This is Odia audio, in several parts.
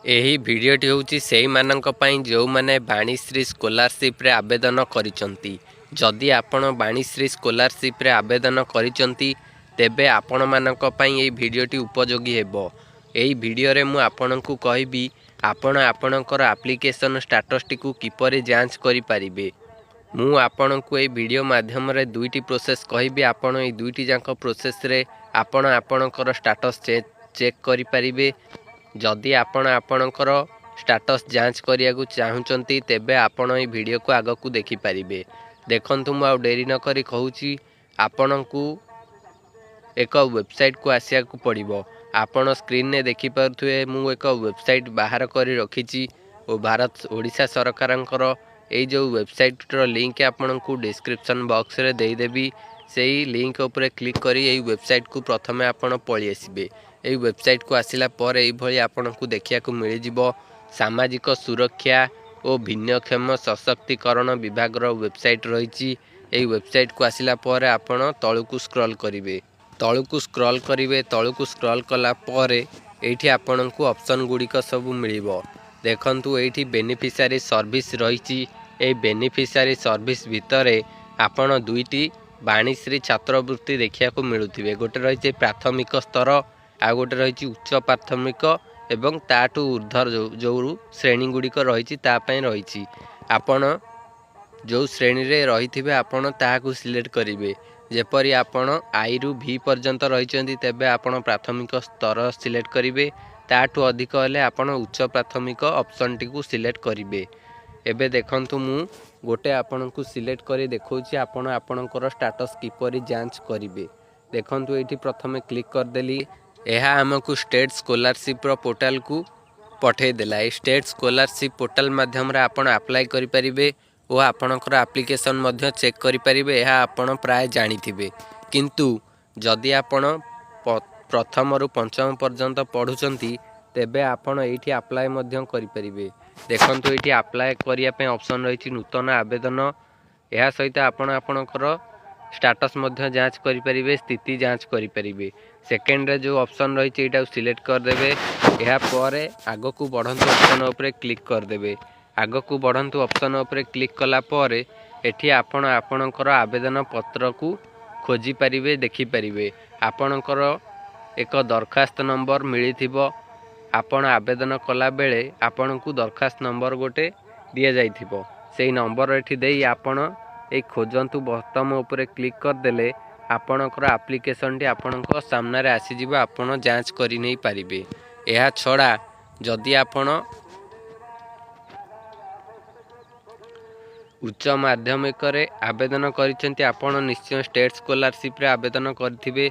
ଏହି ଭିଡ଼ିଓଟି ହେଉଛି ସେଇମାନଙ୍କ ପାଇଁ ଯେଉଁମାନେ ବାଣୀଶ୍ରୀ ସ୍କଲାରସିପ୍ରେ ଆବେଦନ କରିଛନ୍ତି। ଯଦି ଆପଣ ବାଣୀଶ୍ରୀ ସ୍କଲାରସିପ୍ରେ ଆବେଦନ କରିଛନ୍ତି ତେବେ ଆପଣମାନଙ୍କ ପାଇଁ ଏହି ଭିଡ଼ିଓଟି ଉପଯୋଗୀ ହେବ। ଏହି ଭିଡ଼ିଓରେ ମୁଁ ଆପଣଙ୍କୁ କହିବି ଆପଣ ଆପଣଙ୍କର ଆପ୍ଲିକେସନ୍ ଷ୍ଟାଟସଟିକୁ କିପରି ଯାଞ୍ଚ କରିପାରିବେ। ମୁଁ ଆପଣଙ୍କୁ ଏହି ଭିଡ଼ିଓ ମାଧ୍ୟମରେ ଦୁଇଟି ପ୍ରୋସେସ୍ କହିବି। ଆପଣ ଏହି ଦୁଇଟି ଯାକ ପ୍ରୋସେସ୍ରେ ଆପଣ ଆପଣଙ୍କର ଷ୍ଟାଟସ୍ ଚେକ୍ କରିପାରିବେ। ଯଦି ଆପଣ ଆପଣଙ୍କର ଷ୍ଟାଟସ୍ ଯାଞ୍ଚ କରିବାକୁ ଚାହୁଁଛନ୍ତି ତେବେ ଆପଣ ଏହି ଭିଡ଼ିଓକୁ ଆଗକୁ ଦେଖିପାରିବେ। ଦେଖନ୍ତୁ, ମୁଁ ଆଉ ଡେରି ନ କରି କହୁଛି, ଆପଣଙ୍କୁ ଏକ ୱେବସାଇଟ୍କୁ ଆସିବାକୁ ପଡ଼ିବ। ଆପଣ ସ୍କ୍ରିନ୍ରେ ଦେଖିପାରୁଥିବେ ମୁଁ ଏକ ୱେବସାଇଟ୍ ବାହାର କରି ରଖିଛି ଓ ଓଡ଼ିଶା ସରକାରଙ୍କର ଏଇ ଯେଉଁ ୱେବସାଇଟ୍ର ଲିଙ୍କ୍ ଆପଣଙ୍କୁ ଡିସ୍କ୍ରିପ୍ସନ୍ ବକ୍ସରେ ଦେଇଦେବି। ସେହି ଲିଙ୍କ୍ ଉପରେ କ୍ଲିକ୍ କରି ଏହି ୱେବସାଇଟ୍କୁ ପ୍ରଥମେ ଆପଣ ପଳେଇ ଆସିବେ। ଏହି ୱେବସାଇଟ୍କୁ ଆସିଲା ପରେ ଏଇଭଳି ଆପଣଙ୍କୁ ଦେଖିବାକୁ ମିଳିଯିବ ସାମାଜିକ ସୁରକ୍ଷା ଓ ଭିନ୍ନକ୍ଷମ ସଶକ୍ତିକରଣ ବିଭାଗର ୱେବସାଇଟ୍ ରହିଛି। ଏହି ୱେବସାଇଟ୍କୁ ଆସିଲା ପରେ ଆପଣ ତଳକୁ ସ୍କ୍ରଲ୍ କରିବେ। ତଳକୁ ସ୍କ୍ରଲ୍ କଲା ପରେ ଏଇଠି ଆପଣଙ୍କୁ ଅପସନ୍ ଗୁଡ଼ିକ ସବୁ ମିଳିବ। ଦେଖନ୍ତୁ, ଏଇଠି ବେନିଫିସିଆରୀ ସର୍ଭିସ୍ ରହିଛି। ଏହି ବେନିଫିସିଆରୀ ସର୍ଭିସ୍ ଭିତରେ ଆପଣ ଦୁଇଟି ବାଣୀଶ୍ରୀ ଛାତ୍ରବୃତ୍ତି ଦେଖିବାକୁ ମିଳୁଥିବେ। ଗୋଟେ ରହିଛି ପ୍ରାଥମିକ ସ୍ତର, ଆଉ ଗୋଟେ ରହିଛି ଉଚ୍ଚ ପ୍ରାଥମିକ ଏବଂ ତାଠୁ ଉର୍ଦ୍ଧ୍ୱ ଯେଉଁ ଶ୍ରେଣୀ ଗୁଡ଼ିକ ରହିଛି ତା ପାଇଁ ରହିଛି। ଆପଣ ଯେଉଁ ଶ୍ରେଣୀରେ ରହିଥିବେ ଆପଣ ତାହାକୁ ସିଲେକ୍ଟ କରିବେ। ଯେପରି ଆପଣ ଆଇରୁ ଭି ପର୍ଯ୍ୟନ୍ତ ରହିଛନ୍ତି ତେବେ ଆପଣ ପ୍ରାଥମିକ ସ୍ତର ସିଲେକ୍ଟ କରିବେ। ତାଠୁ ଅଧିକ ହେଲେ ଆପଣ ଉଚ୍ଚ ପ୍ରାଥମିକ ଅପସନ୍ଟିକୁ ସିଲେକ୍ଟ କରିବେ। ଏବେ ଦେଖନ୍ତୁ, ମୁଁ ଗୋଟେ ଆପଣଙ୍କୁ ସିଲେକ୍ଟ କରି ଦେଖାଉଛି ଆପଣ ଆପଣଙ୍କର ଷ୍ଟାଟସ୍ କିପରି ଯାଞ୍ଚ କରିବେ। ଦେଖନ୍ତୁ, ଏଇଠି ପ୍ରଥମେ କ୍ଲିକ୍ କରିଦେଲି। ଏହା ଆମକୁ ଷ୍ଟେଟ୍ ସ୍କଲାରସିପ୍ର ପୋର୍ଟାଲକୁ ପଠାଇଦେଲା। ଏହି ଷ୍ଟେଟ୍ ସ୍କଲାରସିପ୍ ପୋର୍ଟାଲ ମାଧ୍ୟମରେ ଆପଣ ଆପ୍ଲାଏ କରିପାରିବେ ଓ ଆପଣଙ୍କର ଆପ୍ଲିକେସନ୍ ମଧ୍ୟ ଚେକ୍ କରିପାରିବେ। ଏହା ଆପଣ ପ୍ରାୟ ଜାଣିଥିବେ, କିନ୍ତୁ ଯଦି ଆପଣ ପ୍ରଥମରୁ ପଞ୍ଚମ ପର୍ଯ୍ୟନ୍ତ ପଢ଼ୁଛନ୍ତି ତେବେ ଆପଣ ଏଇଠି ଆପ୍ଲାଏ ମଧ୍ୟ କରିପାରିବେ। ଦେଖନ୍ତୁ, ଏଇଠି ଆପ୍ଲାଏ କରିବା ପାଇଁ ଅପସନ୍ ରହିଛି ନୂତନ ଆବେଦନ। ଏହା ସହିତ ଆପଣ ଆପଣଙ୍କର ଷ୍ଟାଟସ୍ ମଧ୍ୟ ଯାଞ୍ଚ କରିପାରିବେ, ସ୍ଥିତି ଯାଞ୍ଚ କରିପାରିବେ। ସେକେଣ୍ଡରେ ଯେଉଁ ଅପସନ୍ ରହିଛି ଏଇଟାକୁ ସିଲେକ୍ଟ କରିଦେବେ। ଏହାପରେ ଆଗକୁ ବଢ଼ନ୍ତୁ ଅପସନ୍ ଉପରେ କ୍ଲିକ୍ କରିଦେବେ। ଆଗକୁ ବଢ଼ନ୍ତୁ ଅପସନ୍ ଉପରେ କ୍ଲିକ୍ କଲା ପରେ ଏଠି ଆପଣ ଆପଣଙ୍କର ଆବେଦନ ପତ୍ରକୁ ଖୋଜିପାରିବେ, ଦେଖିପାରିବେ। ଆପଣଙ୍କର ଏକ ଦରଖାସ୍ତ ନମ୍ବର ମିଳିଥିବ। ଆପଣ ଆବେଦନ କଲାବେଳେ ଆପଣଙ୍କୁ ଦରଖାସ୍ତ ନମ୍ବର ଗୋଟେ ଦିଆଯାଇଥିବ। ସେହି ନମ୍ବର ଏଠି ଦେଇ ଆପଣ ଏଇ ଖୋଜନ୍ତୁ ବଟମ ଉପରେ କ୍ଲିକ୍ କରିଦେଲେ ଆପଣଙ୍କର ଆପ୍ଲିକେସନ୍ଟି ଆପଣଙ୍କ ସାମ୍ନାରେ ଆସିଯିବ। ଆପଣ ଯାଞ୍ଚ କରି ନେଇପାରିବେ। ଏହା ଛଡ଼ା ଯଦି ଆପଣ ଉଚ୍ଚ ମାଧ୍ୟମିକରେ ଆବେଦନ କରିଛନ୍ତି ଆପଣ ନିଶ୍ଚୟ ଷ୍ଟେଟ୍ ସ୍କଲାରସିପ୍ରେ ଆବେଦନ କରିଥିବେ।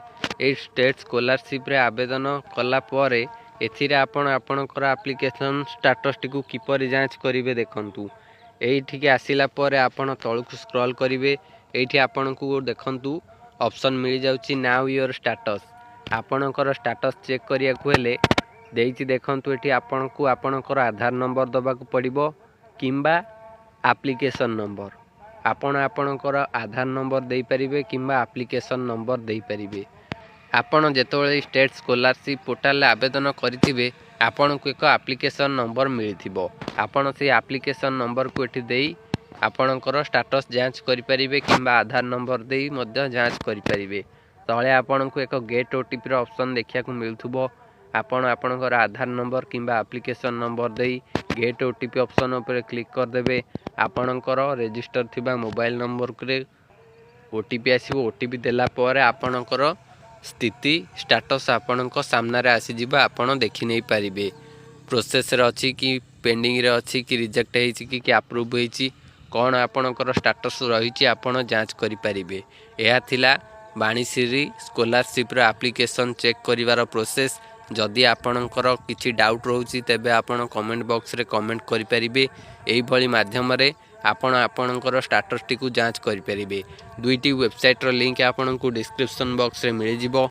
ଏହି ଷ୍ଟେଟ୍ ସ୍କଲାରସିପ୍ରେ ଆବେଦନ କଲା ପରେ ଏଥିରେ ଆପଣ ଆପଣଙ୍କର ଆପ୍ଲିକେସନ୍ ଷ୍ଟାଟସ୍ଟିକୁ କିପରି ଯାଞ୍ଚ କରିବେ। ଦେଖନ୍ତୁ, ଏଇଠିକି ଆସିଲା ପରେ ଆପଣ ତଳକୁ ସ୍କ୍ରଲ୍ କରିବେ। ଏଇଠି ଆପଣଙ୍କୁ ଦେଖନ୍ତୁ ଅପସନ୍ ମିଳିଯାଉଛି ନାଓ ୟୋର୍ ଷ୍ଟାଟସ୍। ଆପଣଙ୍କର ଷ୍ଟାଟସ୍ ଚେକ୍ କରିବାକୁ ହେଲେ ଦେଇଛି। ଦେଖନ୍ତୁ, ଏଠି ଆପଣଙ୍କୁ ଆପଣଙ୍କର ଆଧାର ନମ୍ବର ଦେବାକୁ ପଡ଼ିବ କିମ୍ବା ଆପ୍ଲିକେସନ୍ ନମ୍ବର। ଆପଣ ଆପଣଙ୍କର ଆଧାର ନମ୍ବର ଦେଇପାରିବେ କିମ୍ବା ଆପ୍ଲିକେସନ୍ ନମ୍ବର ଦେଇପାରିବେ। ଆପଣ ଯେତେବେଳେ ଷ୍ଟେଟ୍ ସ୍କଲାରସିପ୍ ପୋର୍ଟାଲରେ ଆବେଦନ କରିଥିବେ ଆପଣଙ୍କୁ ଏକ ଆପ୍ଲିକେସନ୍ ନମ୍ବର ମିଳିଥିବ। ଆପଣ ସେହି ଆପ୍ଲିକେସନ୍ ନମ୍ବରକୁ ଏଠି ଦେଇ ଆପଣଙ୍କର ଷ୍ଟାଟସ୍ ଯାଞ୍ଚ କରିପାରିବେ କିମ୍ବା ଆଧାର ନମ୍ବର ଦେଇ ମଧ୍ୟ ଯାଞ୍ଚ କରିପାରିବେ। ତଳେ ଆପଣଙ୍କୁ ଏକ ଗେଟ୍ ଓଟିପିର ଅପସନ୍ ଦେଖିବାକୁ ମିଳୁଥିବ। ଆପଣ ଆପଣଙ୍କର ଆଧାର ନମ୍ବର କିମ୍ବା ଆପ୍ଲିକେସନ୍ ନମ୍ବର ଦେଇ ଗେଟ୍ ଓଟିପି ଅପସନ୍ ଉପରେ କ୍ଲିକ୍ କରିଦେବେ। ଆପଣଙ୍କର ରେଜିଷ୍ଟର ଥିବା ମୋବାଇଲ୍ ନମ୍ବରରେ ଓଟିପି ଆସିବ। ଓଟିପି ଦେଲା ପରେ ଆପଣଙ୍କର ସ୍ଥିତି ଷ୍ଟାଟସ୍ ଆପଣଙ୍କ ସାମ୍ନାରେ ଆସିଯିବ। ଆପଣ ଦେଖି ନେଇପାରିବେ ପ୍ରୋସେସ୍ରେ ଅଛି କି ପେଣ୍ଡିଂରେ ଅଛି କି ରିଜେକ୍ଟ ହେଇଛି କି ଆପ୍ରୁଭ୍ ହେଇଛି, କ'ଣ ଆପଣଙ୍କର ଷ୍ଟାଟସ୍ ରହିଛି ଆପଣ ଯାଞ୍ଚ କରିପାରିବେ। ଏହା ଥିଲା ବାଣୀଶ୍ରୀ ସ୍କଲାରସିପ୍ର ଆପ୍ଲିକେସନ୍ ଚେକ୍ କରିବାର ପ୍ରୋସେସ୍। ଯଦି ଆପଣଙ୍କର କିଛି ଡାଉଟ୍ ରହୁଛି ତେବେ ଆପଣ କମେଣ୍ଟ ବକ୍ସରେ କମେଣ୍ଟ କରିପାରିବେ। ଏହିଭଳି ମାଧ୍ୟମରେ ଆପଣ ଆପଣଙ୍କର ଷ୍ଟାଟସ୍ଟିକୁ ଯାଞ୍ଚ କରିପାରିବେ। ଦୁଇଟି ୱେବସାଇଟ୍ର ଲିଙ୍କ୍ ଆପଣଙ୍କୁ ଡିସ୍କ୍ରିପ୍ସନ୍ ବକ୍ସରେ ମିଳିଯିବ।